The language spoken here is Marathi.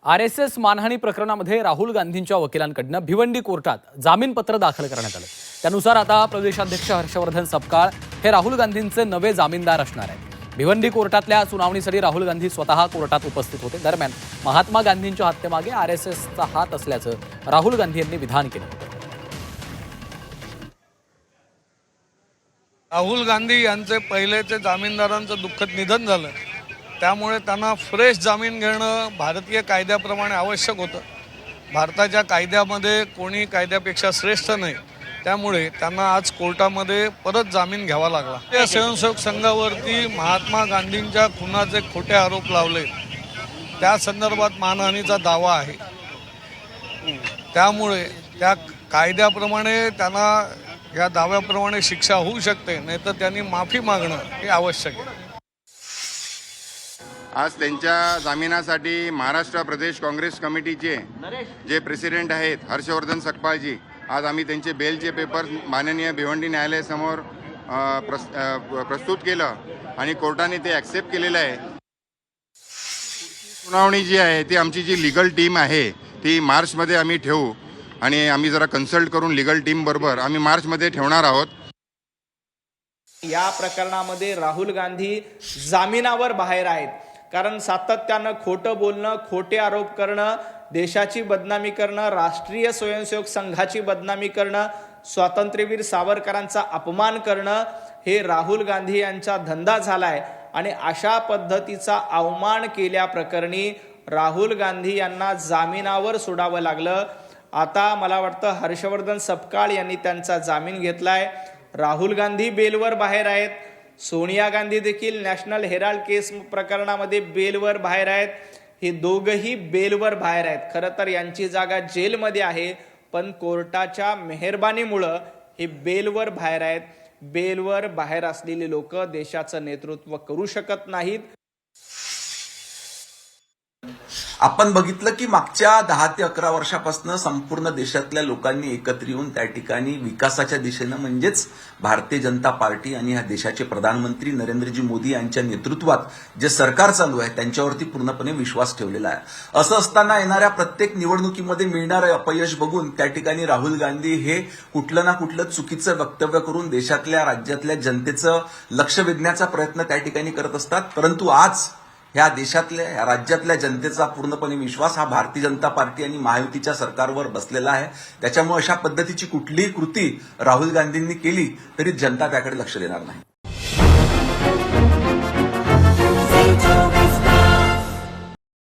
आरएसएस मानहानी प्रकरणामध्ये राहुल गांधींच्या वकिलांकडून भिवंडी कोर्टात जामीनपत्र दाखल करण्यात आलं। त्यानुसार आता प्रदेशाध्यक्ष हर्षवर्धन सपकाळ हे राहुल गांधींचे नवे जामीनदार असणार आहेत। भिवंडी कोर्टातल्या सुनावणीसाठी राहुल गांधी स्वतः कोर्टात उपस्थित होते। दरम्यान महात्मा गांधींच्या हत्येमागे आरएसएसचा हात असल्याचं राहुल गांधी यांनी विधान केलं होतं। राहुल गांधी यांचे पहिलेचे जामीनदारांचं दुःखद निधन झालं, त्यामुळे त्यांना फ्रेश जामीन घेणं भारतीय कायद्याप्रमाणे आवश्यक होतं। भारताच्या कायद्यामध्ये कोणी कायद्यापेक्षा श्रेष्ठ नाही, त्यामुळे त्यांना आज कोर्टामध्ये परत जामीन घ्यावा लागला। या स्वयंसेवक संघावरती महात्मा गांधींच्या खुनाचे खोटे आरोप लावले, त्या संदर्भात मानहानीचा दावा आहे। त्यामुळे त्या कायद्याप्रमाणे त्यांना या दाव्याप्रमाणे शिक्षा होऊ शकते, नाहीतर त्यांनी माफी मागणं हे आवश्यक आहे। आज त्यांच्या जामिनासाठी महाराष्ट्र प्रदेश काँग्रेस कमिटीचे जे प्रेसिडेंट आहेत हर्षवर्धन सपकाळजी, आज आम्ही त्यांचे बेलचे पेपर माननीय भिवंडी न्यायालयासमोर प्रस्तुत केलं आणि कोर्टाने ते ॲक्सेप्ट केलेलं आहे। सुनावणी जी आहे ती आमची जी लीगल टीम आहे ती मार्चमध्ये आम्ही ठेवू आणि आम्ही जरा कन्सल्ट करून लीगल टीम बरोबर आम्ही मार्चमध्ये ठेवणार आहोत। या प्रकरणामध्ये राहुल गांधी जामिनावर बाहेर आहेत, कारण सातत्यानं खोटं बोलणं, खोटे आरोप करणं, देशाची बदनामी करणं, राष्ट्रीय स्वयंसेवक संघाची बदनामी करणं, स्वातंत्र्यवीर सावरकरांचा अपमान करणं हे राहुल गांधी यांचा धंदा झालाय। आणि अशा पद्धतीचा अवमान केल्याप्रकरणी राहुल गांधी यांना जामिनावर सोडावं लागलं। आता मला वाटतं हर्षवर्धन सपकाळ यांनी त्यांचा जामीन घेतलाय। राहुल गांधी बेलवर बाहेर आहेत, सोनिया गांधी देखील नॅशनल हेराल्ड केस प्रकरणामध्ये बेलवर बाहेर आहेत। हे दोघंही बेलवर बाहेर आहेत। खरं तर यांची जागा जेलमध्ये आहे, पण कोर्टाच्या मेहरबानीमुळं हे बेलवर बाहेर आहेत। बेलवर बाहेर असलेली लोक देशाचं नेतृत्व करू शकत नाहीत। आपण बघितलं की मागच्या 10 ते 11 वर्षापासून संपूर्ण देशातल्या लोकांनी एकत्र येऊन त्या ठिकाणी विकासाच्या दिशेनं म्हणजेच भारतीय जनता पार्टी आणि ह्या देशाचे प्रधानमंत्री नरेंद्रजी मोदी यांच्या नेतृत्वात जे सरकार चालू आहे त्यांच्यावरती पूर्णपणे विश्वास ठेवलेला आहे। असं असताना येणाऱ्या प्रत्येक निवडणुकीमध्ये मिळणारं अपयश बघून त्या ठिकाणी राहुल गांधी हे कुठलं ना कुठलं चुकीचं वक्तव्य करून देशातल्या राज्यातल्या जनतेचं लक्ष वेधण्याचा प्रयत्न त्या ठिकाणी करत असतात। परंतु आज ह्या देशातल्या या राज्यातल्या जनतेचा पूर्णपणे विश्वास हा भारतीय जनता पार्टी आणि महायुतीच्या सरकारवर बसलेला आहे। त्याच्यामुळे अशा पद्धतीची कुठलीही कृती राहुल गांधींनी केली तरी जनता त्याकडे लक्ष देणार नाही।